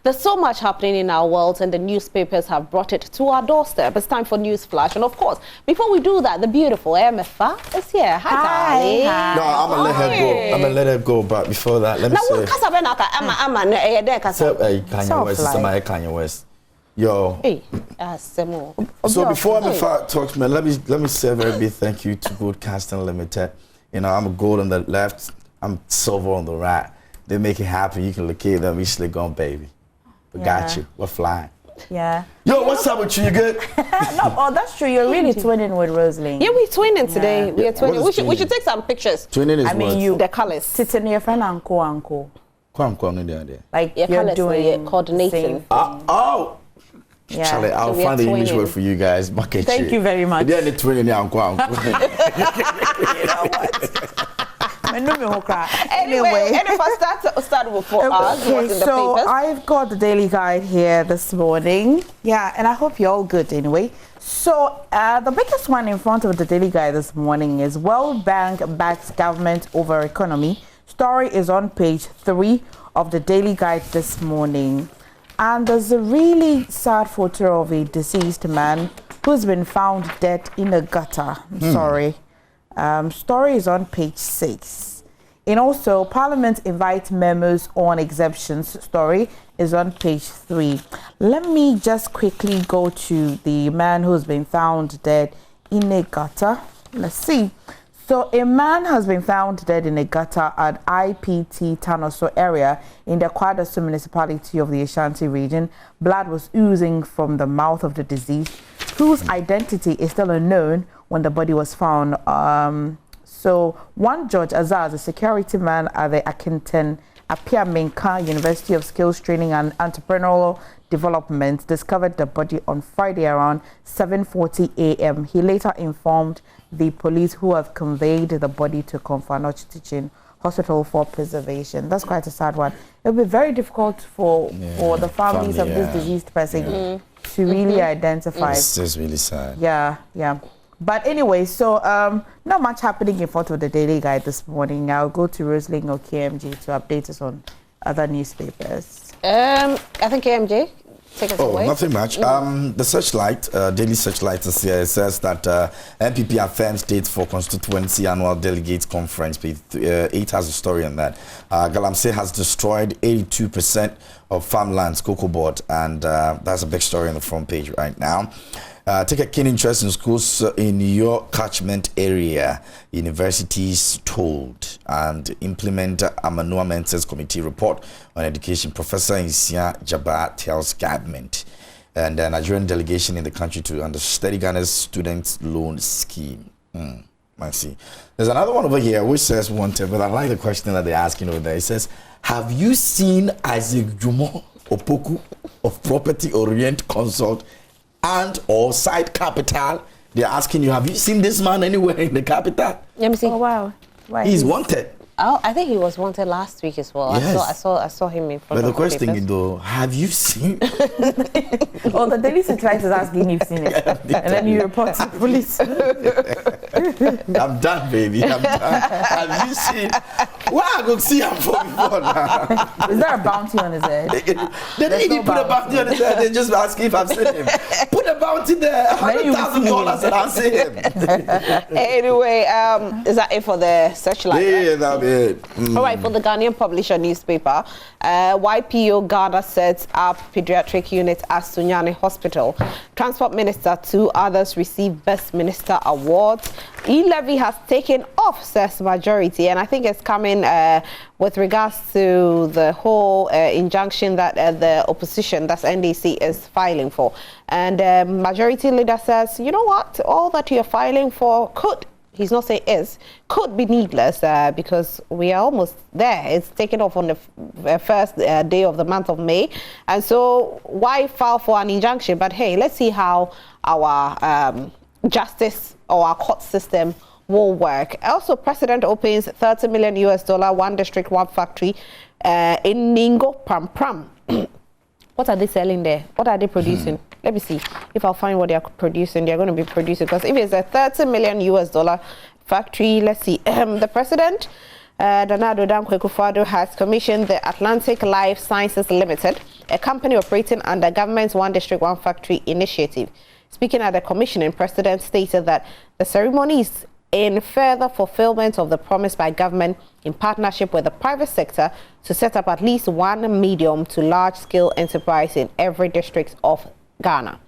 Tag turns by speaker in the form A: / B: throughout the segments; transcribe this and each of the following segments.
A: There's so much happening in our world, and the newspapers have brought it to our doorstep. It's time for News Flash. And of course, before we do that, the beautiful MFA is here. Hi, darling.
B: Hi. No, I'm going to let her go. I'm going to let her go. But before that, let me say... Kanye West. Yo.
A: Hey,
B: so before MFA talks, man, let me say a very big thank you to Broadcasting Limited. You know, I'm a gold on the left, I'm silver on the right. They make it happen. You can locate them easily gone, baby. We got you. We're flying.
C: Yeah.
B: Yo, what's up with you? You good?
C: No, oh, that's true. You're really twinning with Rosalind.
A: Yeah, we're twinning today. We are twinning. We should take some pictures.
B: Twinning is
A: the colors.
C: Sitting your friend uncle. Like
A: you're doing coordinating.
B: Oh. Yeah. Charlie, I'll find the English word for you guys.
C: Thank you very much.
B: They're the twinning uncle.
A: Anyway, and if I start with us,
C: okay, so I've got the Daily Guide here this morning. Yeah, and I hope you're all good anyway. So the biggest one in front of the Daily Guide this morning is World Bank backs government over economy. Story is on page 3 of the Daily Guide this morning. And there's a really sad photo of a deceased man who's been found dead in a gutter. Sorry. Story is on page 6. And also, Parliament invites memos on exemptions. Story is on page 3. Let me just quickly go to the man who's been found dead in a gutter. Let's see. So, a man has been found dead in a gutter at IPT Tanoso area in the Kwadaso municipality of the Ashanti region. Blood was oozing from the mouth of the deceased, whose identity is still unknown when the body was found. So, one George Azaz, a security man at the Akinten Apia Menka University of Skills Training and Entrepreneurial Development, discovered the body on Friday around 7:40 a.m. He later informed the police, who have conveyed the body to Konfanoch Teaching Hospital for preservation. That's quite a sad one. It'll be very difficult for the families of this deceased person to really identify.
B: It's just really sad.
C: Yeah. But anyway, so not much happening in front of the Daily Guide this morning. I'll go to Rosalind or KMG to update us on other newspapers.
A: I think KMG. Take us away.
B: Nothing much. The Searchlight, Daily Searchlight is here. It says that MPP affirms dates for constituency annual delegates conference. Page 8 has a story on that. Galamsey has destroyed 82% of farmlands, COCOBOD, and that's a big story on the front page right now. Take a keen interest in schools in your catchment area, universities told, and implement Amanua Menses Committee report on education. Professor Insia Jabba tells government and the Nigerian delegation in the country to understudy Ghana's student loan scheme. I see. There's another one over here which says wanted, but I like the question that they're asking over there. It says, have you seen Isaac Jumo Opoku of Property Orient Consult and or Side Capital? They're asking you, have you seen this man anywhere in the capital?
A: Let me see.
C: Oh wow.
B: Why? He's wanted.
A: Oh, I think he was wanted last week as well.
B: Yes.
A: I saw him in front of the
B: But the question is though, have you seen?
C: Oh, the Daily Searchlight is asking if you've seen it. And then you report to the police.
B: I'm done, baby. I'm done. Have you seen? Why I go see him for before now?
C: Is there a bounty on his head?
B: They didn't even put a bounty on his head. They just ask if I've seen him. Put a bounty there. $100,000 and I'll see him.
A: Anyway, is that it for the Searchlight?
B: Yeah, that'll be it.
A: All right, for the Ghanaian Publisher newspaper, YPO Ghana sets up pediatric unit at Sunyani Hospital. Transport Minister, 2 others receive Best Minister awards. E-levy has taken off, says majority, and I think it's coming with regards to the whole injunction that the opposition, that's NDC, is filing for. And majority leader says, you know what, all that you're filing for could, he's not saying is, could be needless because we are almost there. It's taken off on the first day of the month of May. And so why file for an injunction? But hey, let's see how our justice or our court system will work. Also, President opens $30 million one district, one factory in Ningo Pram. What are they selling there? What are they producing? Let me see if I'll find what they're producing. They're going to be producing, because if it's a $30 million factory, let's see. The president, Donado Dankwe Akufo-Addo, has commissioned the Atlantic Life Sciences Limited a company operating under government's One District, One Factory initiative. Speaking at the commissioning, President stated that the ceremony is in further fulfillment of the promise by government in partnership with the private sector to set up at least one medium to large-scale enterprise in every district of Ghana.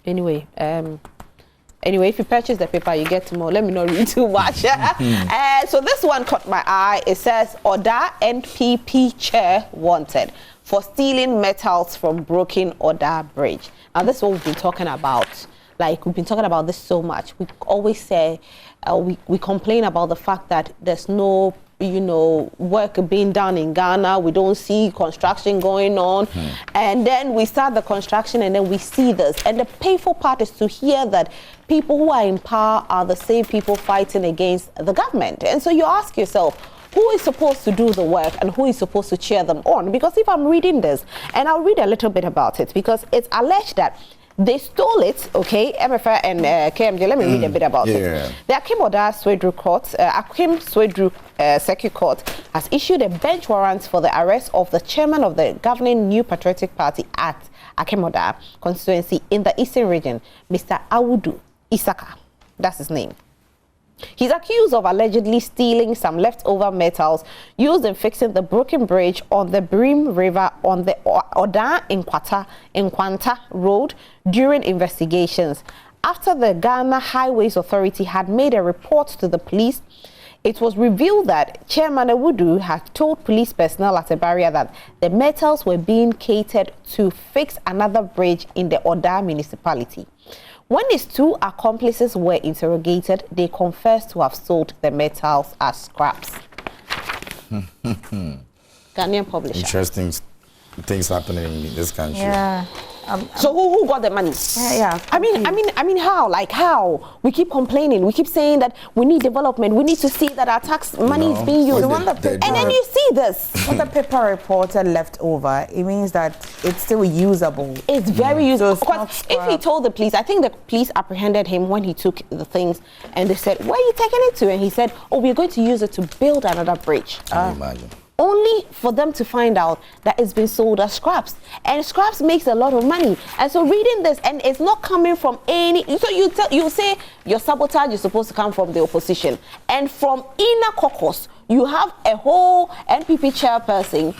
A: Anyway, if you purchase the paper, you get more. Let me not read too much. So this one caught my eye. It says, Oda NPP chair wanted for stealing metals from broken Oda Bridge. Now, this is what we've been talking about. Like, we've been talking about this so much. We always say, we complain about the fact that there's no, work being done in Ghana. We don't see construction going on. And then we start the construction and then we see this. And the painful part is to hear that people who are in power are the same people fighting against the government. And so you ask yourself, who is supposed to do the work and who is supposed to cheer them on? Because if I'm reading this, and I'll read a little bit about it, because it's alleged that they stole it, okay, MFR and KMJ. Let me read a bit about it. The Akim Oda Swedru Court, Akim Swedru Circuit Court has issued a bench warrant for the arrest of the chairman of the governing New Patriotic Party at Akim Oda constituency in the Eastern region, Mr. Awudu Isaka. That's his name. He's accused of allegedly stealing some leftover metals used in fixing the broken bridge on the Brim River on the Oda Nkwanta Road during investigations. After the Ghana Highways Authority had made a report to the police, it was revealed that Chairman Awudu had told police personnel at a barrier that the metals were being catered to fix another bridge in the Oda municipality. When his two accomplices were interrogated, they confessed to have sold the metals as scraps. Ghanaian publisher.
B: Interesting things happening in this country.
C: Yeah.
A: So who got the money?
C: Yeah.
A: I mean, how? Like how? We keep complaining. We keep saying that we need development. We need to see that our tax money is being used. And then you see this.
C: What the paper reporter left over, it means that it's still usable.
A: It's very usable.
C: So
A: because if he told the police, I think the police apprehended him when he took the things, and they said, "Where are you taking it to?" And he said, "Oh, we're going to use it to build another bridge."
B: Can you imagine?
A: Only for them to find out that it's been sold as scraps, and scraps makes a lot of money. And so reading this, and it's not coming from any. So you say your sabotage is supposed to come from the opposition, and from inner caucus you have a whole NPP chairperson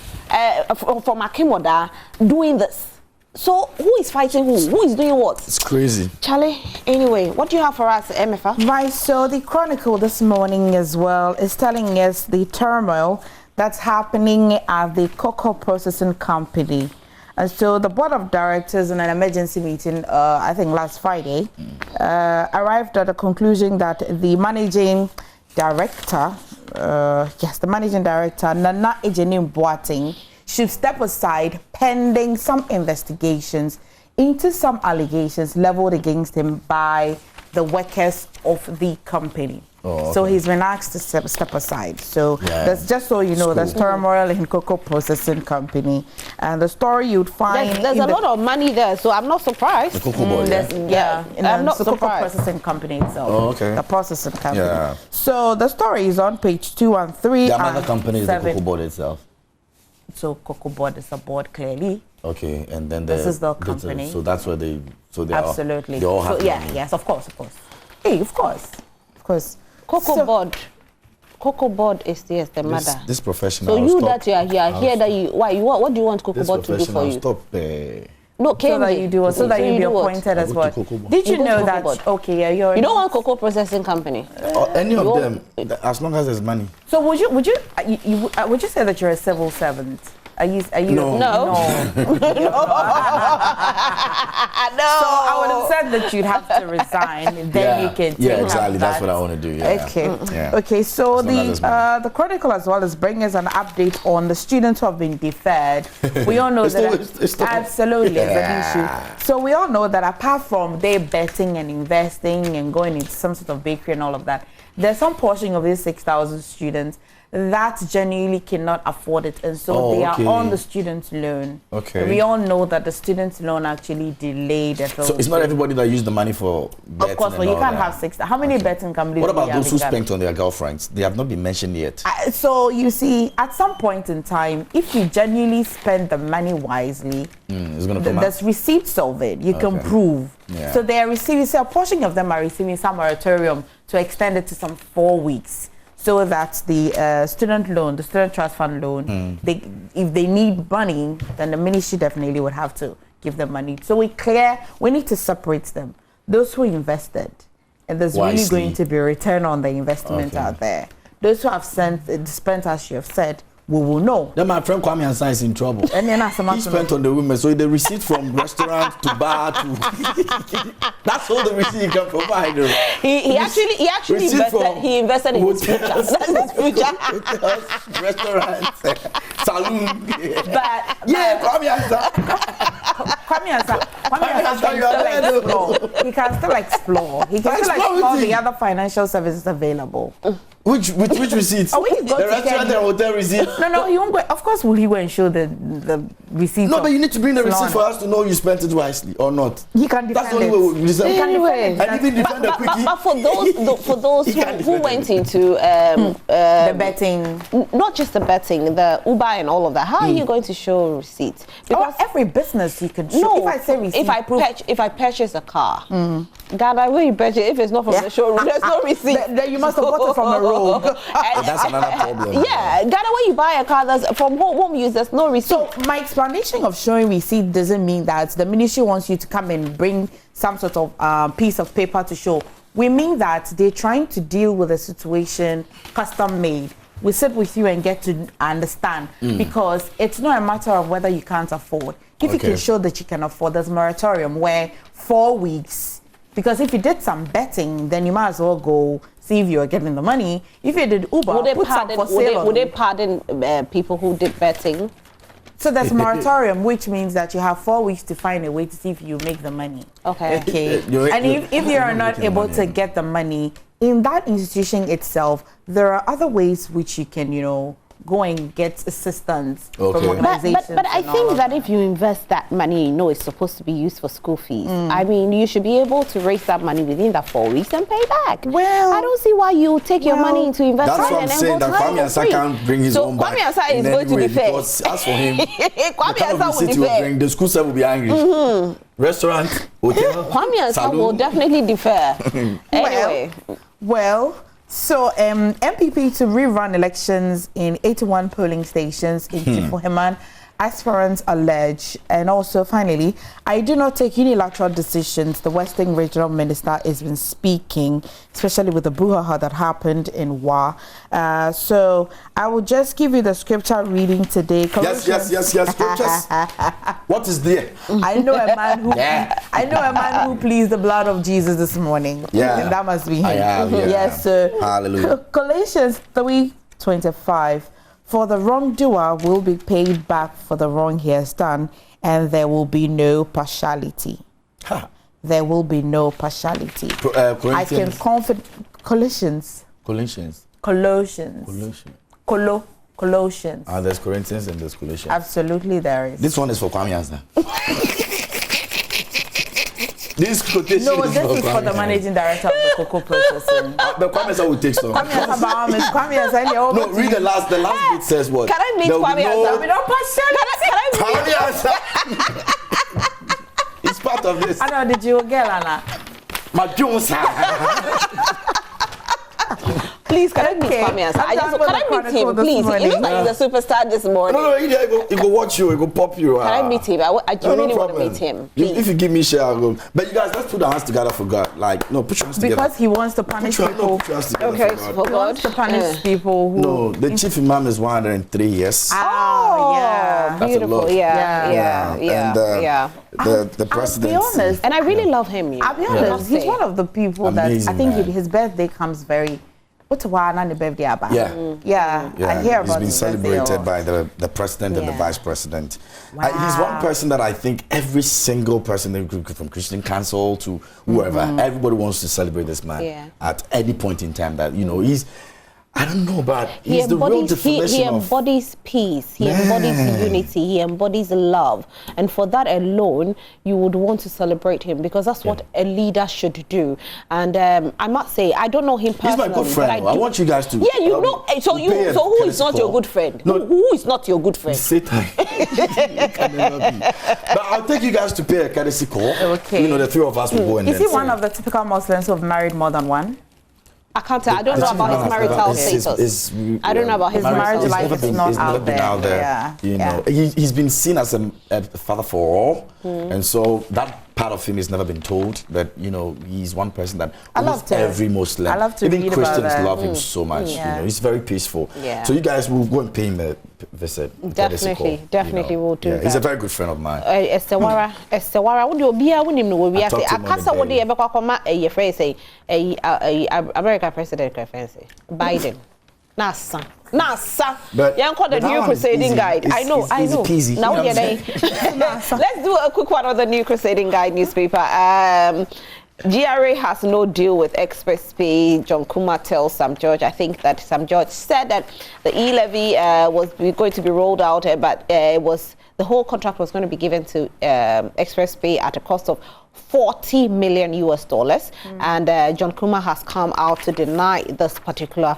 A: from Akim Oda doing this. So who is fighting who? Who is doing what?
B: It's crazy.
A: Charlie, anyway, what do you have for us, MFA?
C: Right, so the Chronicle this morning as well is telling us the turmoil that's happening at the cocoa processing company. And so the board of directors in an emergency meeting, I think last Friday, arrived at the conclusion that the managing director, Nana Ejenim Boateng, should step aside pending some investigations into some allegations leveled against him by the workers of the company.
B: Oh, okay.
C: So he's been asked to step aside. So that's just so you know, there's turmoil in cocoa processing company, and the story you'd find
A: there's a lot of money there, so I'm not surprised.
B: The COCOBOD,
A: I'm not
C: the
A: surprised.
C: cocoa processing company itself.
B: Oh, okay.
C: The processing company.
B: Yeah.
C: So the story is on page 2 and 3.
B: The other company is the
C: 7.
B: COCOBOD itself.
C: So COCOBOD is a board clearly.
B: Okay, and then
C: This is the company.
B: So that's where they. So they
C: Absolutely.
B: They all have.
C: So, yes, of course. Hey, of course.
A: COCOBOD. COCOBOD is the mother.
B: This professional.
A: So you that you are here, that you what do you want COCOBOD to do for you?
B: Stop.
A: No,
C: So that you do, so that you be
A: what?
C: appointed as well.
B: COCOBOD.
C: Did you
A: You go
C: know
A: to
C: that?
A: COCOBOD.
C: Okay, yeah, you're.
A: You don't want cocoa processing company.
B: Any of them, as long as there's money.
C: So would you say that you're a civil servant? Are you?
B: No.
A: No. No.
C: So I would have said that you'd have to resign, and then you can.
B: Yeah, exactly. That's what I want to do. Yeah.
C: Okay.
B: Yeah.
C: Okay. So
B: As long as there's money.
C: the Chronicle as well is bringing us an update on the students who have been deferred. We all know
B: It's still-
C: absolutely is an issue. So we all know that apart from they betting and investing and going into some sort of bakery and all of that, there's some portion of these 6,000 students that genuinely cannot afford it, and so they are on the student loan.
B: Okay.
C: We all know that the student loan actually delayed the
B: So it's not everybody that used the money for betting.
C: Of course, but you can't have 6. How many betting companies?
B: What about those who spent on their girlfriends? They have not been mentioned yet.
C: So you see, at some point in time, if you genuinely spend the money wisely,
B: it's gonna come
C: there's receipts of it. You can prove.
B: Yeah.
C: So they are receiving. So a portion of them are receiving some moratorium to extend it to some 4 weeks, so that the student loan, the student trust fund loan, if they need money, then the ministry definitely would have to give them money. So we need to separate them. Those who invested, and there's really going to be a return on the investment out there. Those who have spent, as you have said, we will know.
B: Then my friend Kwame Ansa is in trouble.
C: And then
B: he spent on the women, so the receipt from restaurant to bar to that's all the receipt he can provide.
A: He actually invested in his future. That's his future.
B: Restaurants, saloon.
C: But
B: Kwame Ansa.
C: Kwame Ansa he can still explore. He can still explore the other financial services available.
B: Which receipts? The restaurant and hotel receipts?
C: No, he won't go. Of course, will he go and show the receipts?
B: No, but you need to bring the receipt for us to know you spent it wisely or not.
C: He can defend
B: That's the only way we defend it. And even defend the quickie.
A: But for those who went into
C: the betting,
A: not just the betting, the Uber and all of that, how are you going to show receipts?
C: Because every business you can show.
A: No,
C: if I say receipt,
A: if I purchase a car, Ghana, where you purchase, if it's not from the showroom, there's no receipt.
C: Then you must have bought it from a rogue.
B: That's another problem.
A: Yeah, Ghana, when you buy a car that's from home use, there's no receipt.
C: So my explanation of showing receipt doesn't mean that the ministry wants you to come and bring some sort of piece of paper to show. We mean that they're trying to deal with a situation custom made. We sit with you and get to understand, because it's not a matter of whether you can't afford. If you can show that you can afford, there's moratorium where 4 weeks. Because if you did some betting, then you might as well go see if you're getting the money. If you did Uber,
A: would they pardon people who did betting?
C: So there's moratorium, which means that you have 4 weeks to find a way to see if you make the money.
A: Okay.
C: And if you are not able to get the money in that institution itself, there are other ways which you can, go and get assistance from organizations.
A: But I think that if you invest that money, it's supposed to be used for school fees. I mean, you should be able to raise that money within that 4 weeks and pay back.
C: Well,
A: I don't see why you take your money into investment.
B: That's what I'm saying, that Kwame Ansa can't bring his own back.
A: So Kwame Ansa is going to be fair.
B: Because as for him,
A: Kwame Ansa will be fair.
B: The school side will be angry. Restaurant, hotel,
A: Kwame Ansa will definitely defer. Anyway.
C: So MPP to rerun elections in 81 polling stations in Tifoheman, aspirants allege. And also, finally, I do not take unilateral decisions. The Western Regional Minister has been speaking, especially with the brouhaha that happened in Wa. So I will just give you the scripture reading today.
B: Yes, scriptures. What is there?
C: I know a man who pleased the blood of Jesus this morning.
B: Yeah,
C: and that must be him.
B: Yes,
C: sir.
B: Hallelujah.
C: Colossians 3:25. For the wrongdoer will be paid back for the wrong he has done, and there will be no partiality. There will be no partiality. I can confident. Colossians.
B: Colossians. There's Corinthians and there's Colossians.
C: Absolutely, there is.
B: This one is for Kwame Ansa. This quotation
C: is for the managing director of the cocoa processing.
B: But Kwame Ansa will take some.
C: Kwame Ansa,
B: no, read the last bit says what?
A: Can I meet Kwame Ansa?
B: Can I meet It's part of this.
C: I know, did you get Anna?
A: Please, can I meet Kwame Ansa? Can I meet him, please? He looks like he's a superstar this morning.
B: No, he go watch you, he go pop you.
A: Can I meet him? I really want to meet him.
B: If you give me share, I'll go. But you guys, let's put our hands together for God. Put your hands together.
C: Because he wants to punish people.
A: Okay, for God.
C: He wants to punish people who...
B: No, the chief imam is 103 years.
C: Oh, yeah.
B: That's
A: beautiful. Yeah.
B: And the president.
C: I'll be honest.
A: And I really love him.
C: I'll be honest. He's one of the people that I think his birthday comes very... I hear about
B: he's been celebrated by the president and the vice president. Wow. He's one person that I think every single person, from Christian Council to whoever, everybody wants to celebrate this man at any point in time. That I don't know, but he's the real definition
A: he embodies peace. He embodies unity. He embodies love. And for that alone, you would want to celebrate him because that's what a leader should do. And I must say, I don't know him personally.
B: He's my good friend. I want you guys to.
A: Yeah, you know. So who is not your good friend? No, who is not your good friend?
B: Satan. But I'll take you guys to pay a courtesy call.
C: Okay.
B: You know, the three of us will go in.
C: Is he one of the typical Muslims who have married more than one?
A: I can't tell. I don't know about his marital status. I don't know about his
C: marriage life. It's not out there.
B: Yeah. You know, he's been seen as a father for all, and so that part of him has never been told. But you know, he's one person that almost every Muslim, even Christians, love him so much. You know, he's very peaceful. Yeah. So you guys will go and pay him a visit.
A: Definitely will do that.
B: He's a very good friend of mine.
A: Estewara, what do you be? I wouldn't know. We are saying, I can't say what they ever call a phrase say American president Biden. NASA. But yeah, call the new crusading guide. I know.
B: Peasy,
A: now let's do a quick one on the new crusading guide newspaper. GRA has no deal with express pay. John Kuma tells Sam George. I think that Sam George said that the e-levy was going to be rolled out, but the whole contract was going to be given to express pay at a cost of $40 million US. And John Kuma has come out to deny this particular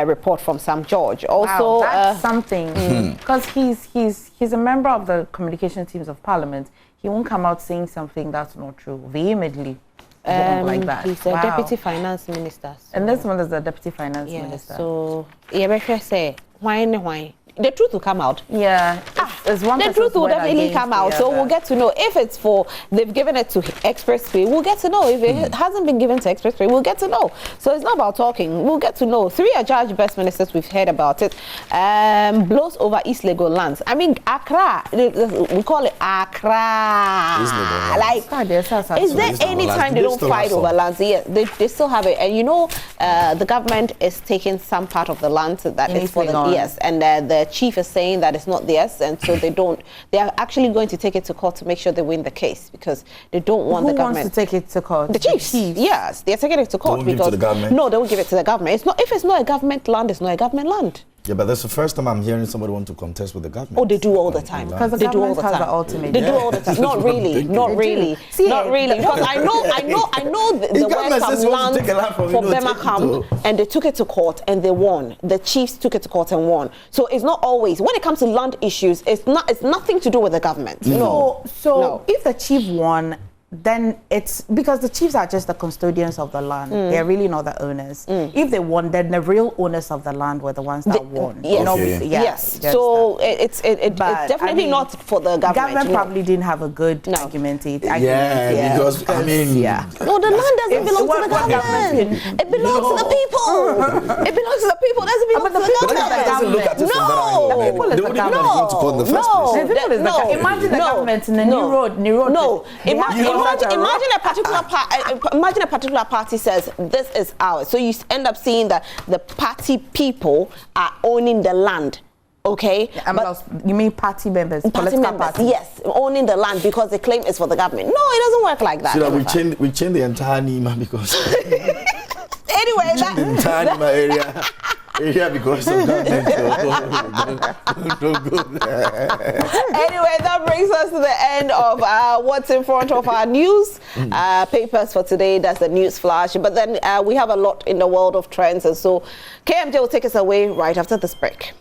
A: report from Sam George. Also,
C: that's something because he's a member of the communication teams of Parliament. He won't come out saying something that's not true vehemently. Like that.
A: He's a deputy finance minister. So.
C: And this one is the deputy finance minister.
A: So, yeah, say, why? The truth will come out.
C: Yeah.
A: The truth will definitely come out. So we'll get to know if it's they've given it to Express Pay. We'll get to know. If it hasn't been given to Express Pay, we'll get to know. So it's not about talking. We'll get to know. 3 adjudged best ministers, we've heard about it. Blows over East Lagos lands. I mean, Accra. We call it Accra. Is there any time they don't fight over lands? Yeah, they still have it. And you know, the government is taking some part of the land that is for the and the chief is saying that it's not theirs, and so they are actually going to take it to court to make sure they win the case because they don't want the government.
C: Who wants to take it to court?
A: The chiefs. Yes, they're taking it to court because no, they won't give it to the government. It's not if it's not a government land, it's not a government land.
B: Yeah, but that's the first time I'm hearing somebody want to contest with the government.
A: Oh, they do all the time.
C: Because the government has the ultimate.
A: They do all the time. Not really. Because I know there were some land for Bemakam, and they took it to court and they won. The chiefs took it to court and won. So it's not always when it comes to land issues. It's nothing to do with the government. No.
C: So if the chief won, then it's because the chiefs are just the custodians of the land. They're really not the owners. If they won, then the real owners of the land were the ones that won.
A: Yes. So it's definitely not for the government.
C: Government probably didn't have a good argument.
B: Because I mean,
A: no, the land doesn't belong to the government. It belongs to the people. It belongs to the people. It doesn't belong to the government. No.
C: Imagine the government in the new road.
A: No. Imagine a particular party says this is ours. So you end up seeing that the party people are owning the land. Okay,
C: but you mean party members?
A: Yes, owning the land because the claim is for the government. No, it doesn't work like that.
B: So we change the entire Nima because
A: anyway,
B: the entire Nima area. Yeah, because of don't go there.
A: Anyway, that brings us to the end of what's in front of our news papers for today. That's the news flash. But then we have a lot in the world of trends, and so KMJ will take us away right after this break.